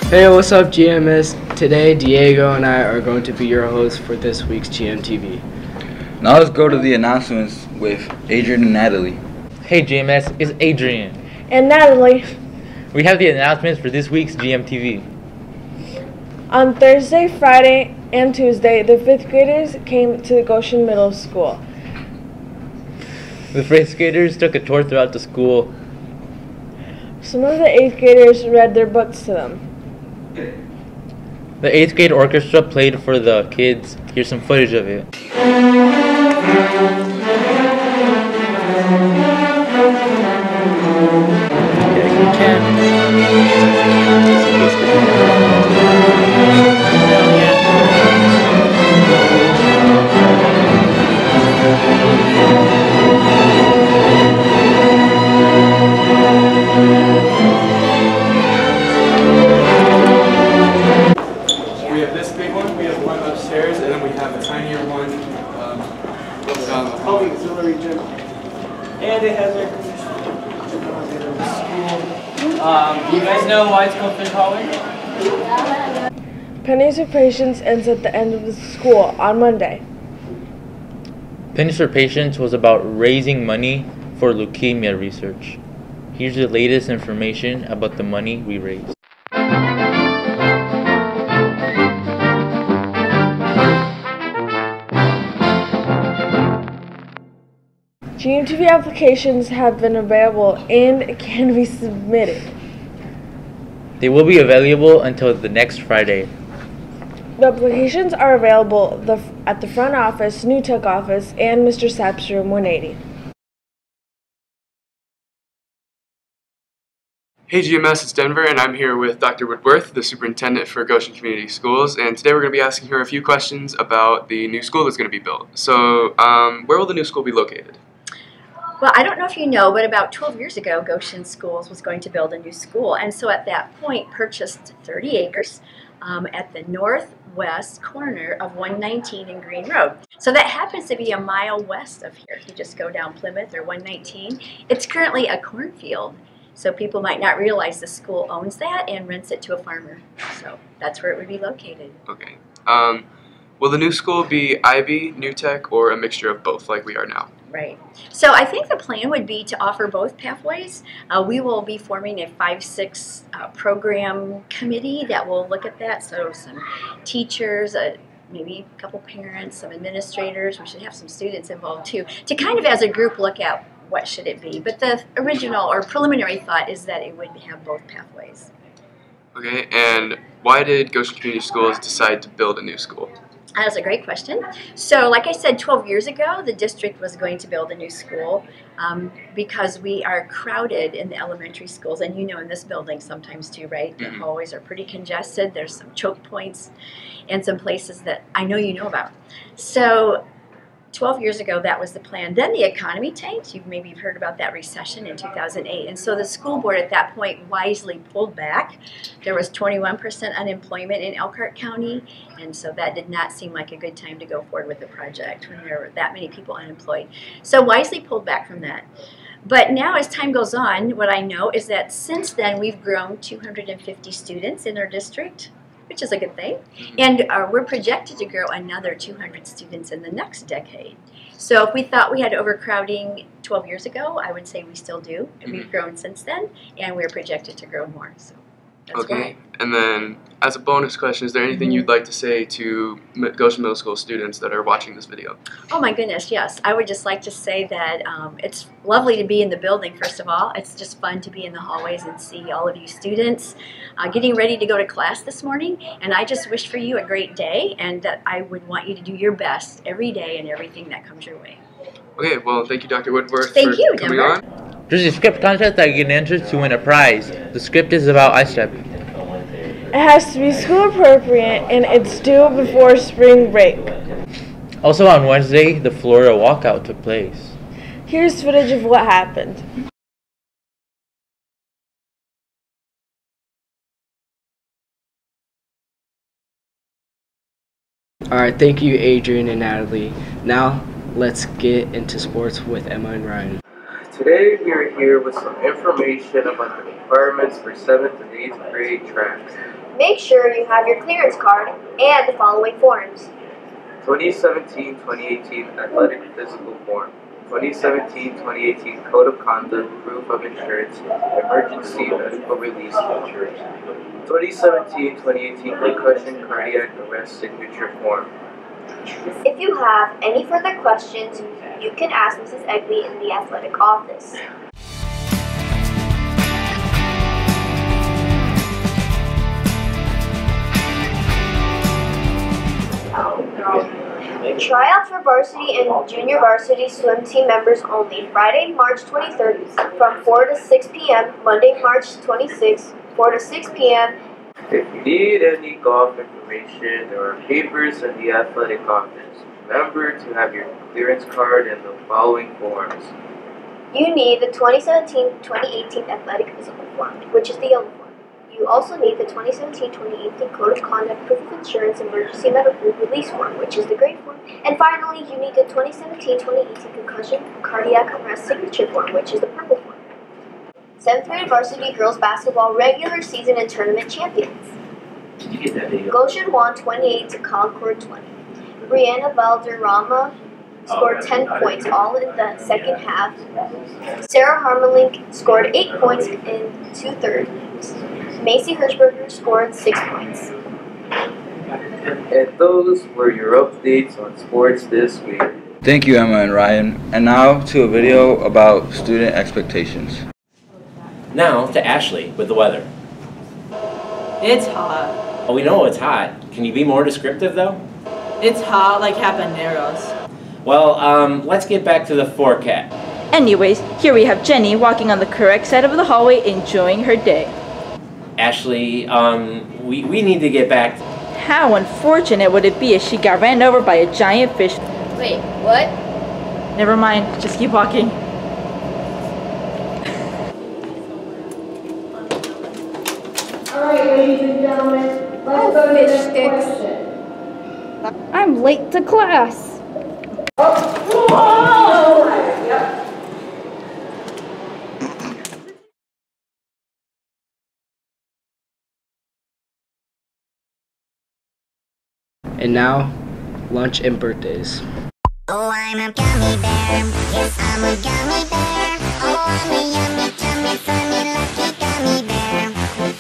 Hey, what's up, GMS? Today, Diego and I are going to be your hosts for this week's GMTV. Now let's go to the announcements with Adrian and Natalie. Hey GMS, it's Adrian. And Natalie. We have the announcements for this week's GMTV. On Thursday, Friday, and Tuesday, the 5th graders came to the Goshen Middle School. The 5th graders took a tour throughout the school. Some of the 8th graders read their books to them. The 8th grade orchestra played for the kids. Here's some footage of it. We have this big one, we have one upstairs, and then we have a tinier one down the public auxiliary gym. And it has air conditioning. Do you guys know why it's called Fish Hallway? Pennies for Patients ends at the end of the school on Monday. Pennies for Patients was about raising money for leukemia research. Here's the latest information about the money we raised. GMTV applications have been available and can be submitted. They will be available until the next Friday. The applications are available at the front office, New Tech office, and Mr. Sapp's room 180. Hey GMS, it's Denver, and I'm here with Dr. Woodworth, the superintendent for Goshen Community Schools, and today we're going to be asking her a few questions about the new school that's going to be built. So, where will the new school be located? Well, I don't know if you know, but about 12 years ago, Goshen Schools was going to build a new school, and so at that point purchased 30 acres at the northwest corner of 119 and Green Road. So that happens to be a mile west of here. If you just go down Plymouth or 119, it's currently a cornfield. So people might not realize the school owns that and rents it to a farmer. So that's where it would be located. Okay. Will the new school be IB, New Tech, or a mixture of both like we are now? Right. So I think the plan would be to offer both pathways. We will be forming a 5-6 program committee that will look at that. So some teachers, maybe a couple parents, some administrators. We should have some students involved too, to kind of as a group look at what should it be. But the original or preliminary thought is that it would have both pathways. Okay, and why did Goshen Community Schools decide to build a new school? That's a great question. So like I said, 12 years ago, the district was going to build a new school because we are crowded in the elementary schools. And you know in this building sometimes too, right? The hallways are pretty congested. There's some choke points and some places that I know you know about. So 12 years ago, that was the plan. Then the economy tanked. Maybe you've heard about that recession in 2008. And so the school board at that point wisely pulled back. There was 21% unemployment in Elkhart County. And so that did not seem like a good time to go forward with the project when there were that many people unemployed. So wisely pulled back from that. But now as time goes on, what I know is that since then we've grown 250 students in our district, which is a good thing. And we're projected to grow another 200 students in the next decade. So if we thought we had overcrowding 12 years ago, I would say we still do. And we've grown since then, and we're projected to grow more. So that's okay. And then, as a bonus question, is there anything you'd like to say to Goshen Middle School students that are watching this video? Oh my goodness, yes. I would just like to say that it's lovely to be in the building, first of all. It's just fun to be in the hallways and see all of you students getting ready to go to class this morning. And I just wish for you a great day, and that I would want you to do your best every day in everything that comes your way. Okay, well, thank you, Dr. Woodworth, Thank you, coming Denver. on. There's a script contest that you can enter to win a prize. The script is about ISTEP. It has to be school appropriate and it's due before spring break. Also on Wednesday, the Florida walkout took place. Here's footage of what happened. Alright, thank you Adrian and Natalie. Now let's get into sports with Emma and Ryan. Today we are here with some information about the requirements for 7th and 8th grade tracks. Make sure you have your clearance card and the following forms. 2017-2018 Athletic Physical Form, 2017-2018 Code of Conduct, Proof of Insurance, Emergency Medical Release Form, 2017-2018 Concussion Cardiac Arrest Signature Form. If you have any further questions, you can ask Mrs. Egley in the athletic office. Tryouts for varsity and junior varsity swim team members only. Friday, March 23rd from 4 to 6 p.m. Monday, March 26th, 4 to 6 p.m. If you need any golf information, there are papers in the athletic office. Remember to have your clearance card and the following forms. You need the 2017-2018 athletic physical form, which is the yellow form. You also need the 2017-2018 Code of Conduct, Proof of Insurance, Emergency Medical Release Form, which is the gray form. And finally, you need the 2017-2018 Concussion Cardiac Arrest Signature Form, which is the purple form. 7th grade varsity girls basketball regular season and tournament champions. Goshen won 28 to Concord 20. Brianna Valderrama scored 10 points, all in the second half. Sarah Harmelink scored 8 points in 2/3. Macy Hirschberger scored 6 points. And those were your updates on sports this week. Thank you, Emma and Ryan. And now to a video about student expectations. Now to Ashley with the weather. It's hot. Oh, we know it's hot. Can you be more descriptive though? It's hot like habaneros. Well, let's get back to the forecast. Anyways, here we have Jenny walking on the correct side of the hallway enjoying her day. Ashley, we need to get back. How unfortunate would it be if she got ran over by a giant fish? Wait, what? Never mind, just keep walking. Alright, ladies and gentlemen, let's go to the next question. I'm late to class. And now, lunch and birthdays. Oh, I'm a gummy bear. Yes, I'm a gummy bear. Oh, I'm a yummy, tummy, funny, lucky gummy bear.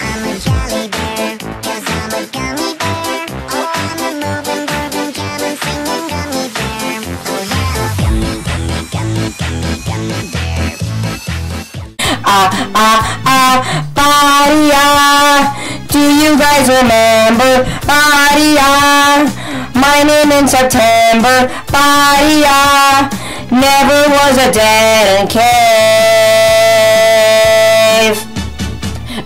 I'm a jolly bear, 'cause I'm a gummy bear. Oh, I'm a moving, grooving, jamming, singing gummy bear. Oh yeah, gummy, gummy, gummy, gummy, gummy bear. Badia. Do you guys remember Badia? My name in September, Badia. Never was a dead end cave.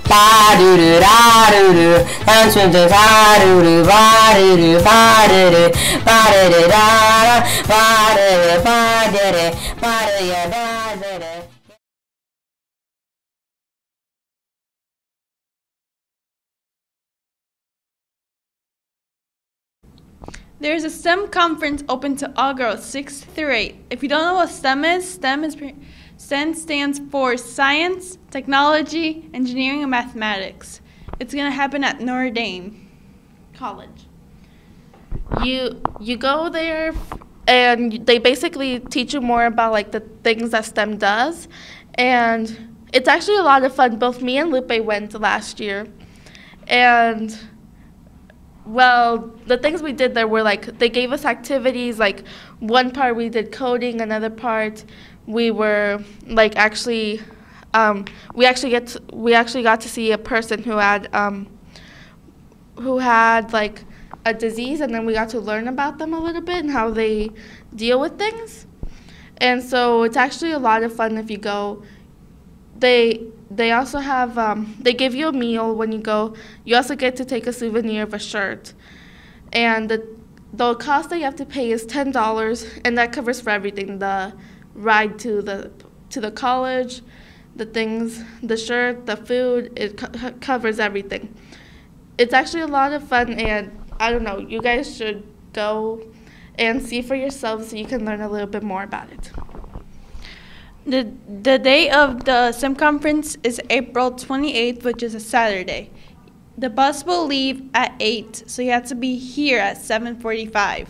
Ba-do-do-da-do-do, dance with the da-do-do, ba-do-do, ba-do-do, ba-do-do-da-da, ba-do-do, ba-do-do, ba-do-do, ba-do-do. There's a STEM conference open to all girls, 6th through 8th. If you don't know what STEM stands for Science, Technology, Engineering, and Mathematics. It's going to happen at Notre Dame College. You go there, and they basically teach you more about like the things that STEM does, and it's actually a lot of fun. Both me and Lupe went last year, and well, the things we did there were like they gave us activities. Like one part we did coding, another part we were like we actually got to see a person who had like a disease, and then we got to learn about them a little bit and how they deal with things. And so it's actually a lot of fun if you go. They also have, they give you a meal when you go. You also get to take a souvenir of a shirt. And the cost that you have to pay is $10, and that covers for everything. The ride to the college, the things, the shirt, the food, it covers everything. It's actually a lot of fun, and I don't know, you guys should go and see for yourselves so you can learn a little bit more about it. The day of the SIM conference is April 28th, which is a Saturday. The bus will leave at 8, so you have to be here at 7:45.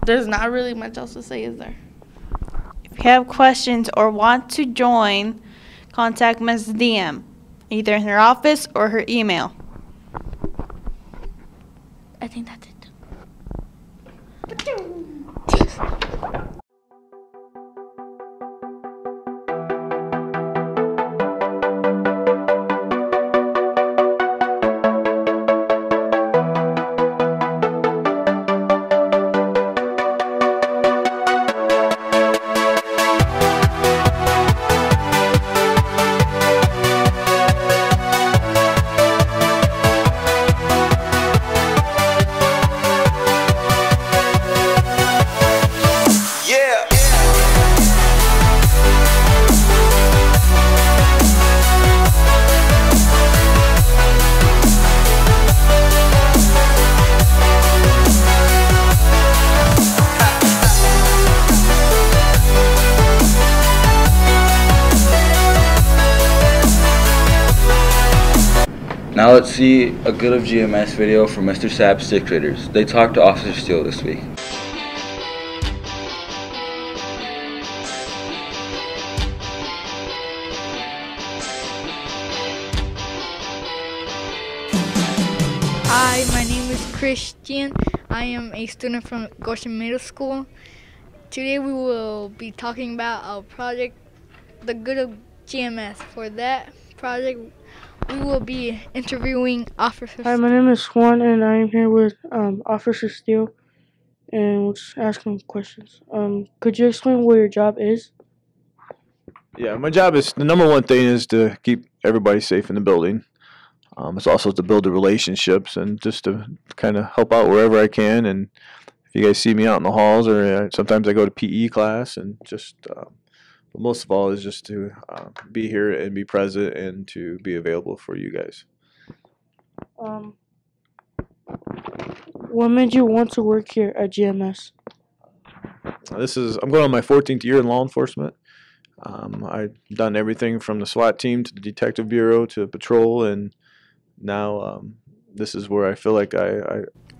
There's not really much else to say, is there? If you have questions or want to join, contact Ms. DM, either in her office or her email. I think that's it. Now let's see a good of GMS video from Mr. Sapp's 6th graders. They talked to Officer Steele this week. Hi, my name is Christian. I am a student from Goshen Middle School. Today we will be talking about our project, The Good of GMS. For that project, we will be interviewing officers. Hi, my name is Juan, and I am here with Officer Steele, and we'll just ask him questions. Could you explain what your job is? Yeah, my job is, the number one thing is to keep everybody safe in the building. It's also to build the relationships and just to kind of help out wherever I can. And if you guys see me out in the halls, or sometimes I go to PE class, and just but most of all is just to be here and be present and to be available for you guys. What made you want to work here at GMS? I'm going on my 14th year in law enforcement. I've done everything from the SWAT team to the detective bureau to patrol, and now this is where I feel like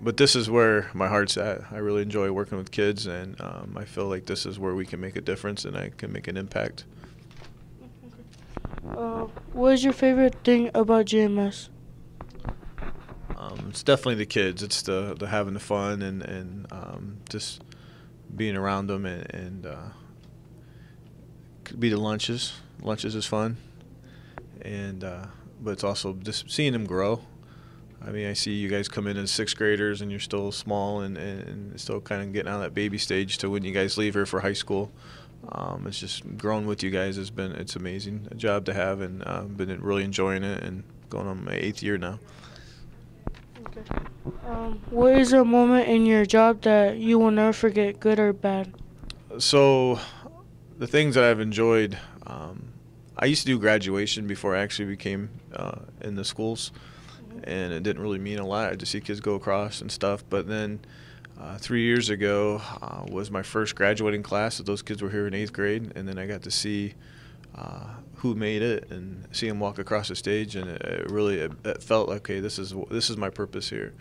but this is where my heart's at. I really enjoy working with kids, and I feel like this is where we can make a difference and I can make an impact. What is your favorite thing about GMS? It's definitely the kids. It's the having the fun and just being around them, and could be the lunches. Lunches is fun, and but it's also just seeing them grow. I mean, I see you guys come in as 6th graders, and you're still small and still kind of getting out of that baby stage to when you guys leave here for high school. It's just growing with you guys it's amazing a job to have, and been really enjoying it, and going on my 8th year now. Okay. What is a moment in your job that you will never forget, good or bad? So the things that I've enjoyed, I used to do graduation before I actually became in the schools. And it didn't really mean a lot. I just see kids go across and stuff. But then 3 years ago was my first graduating class. So those kids were here in 8th grade, and then I got to see who made it and see them walk across the stage, and it felt like, okay, this is my purpose here.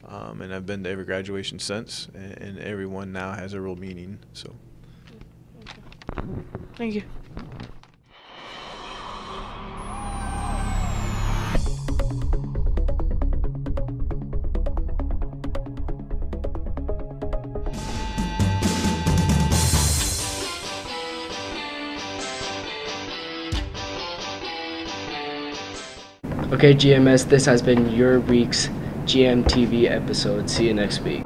And I've been to every graduation since, and everyone now has a real meaning. So. Thank you. Okay, GMS, this has been your week's Gmtv episode. See you next week.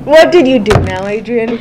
What did you do now, Adrian?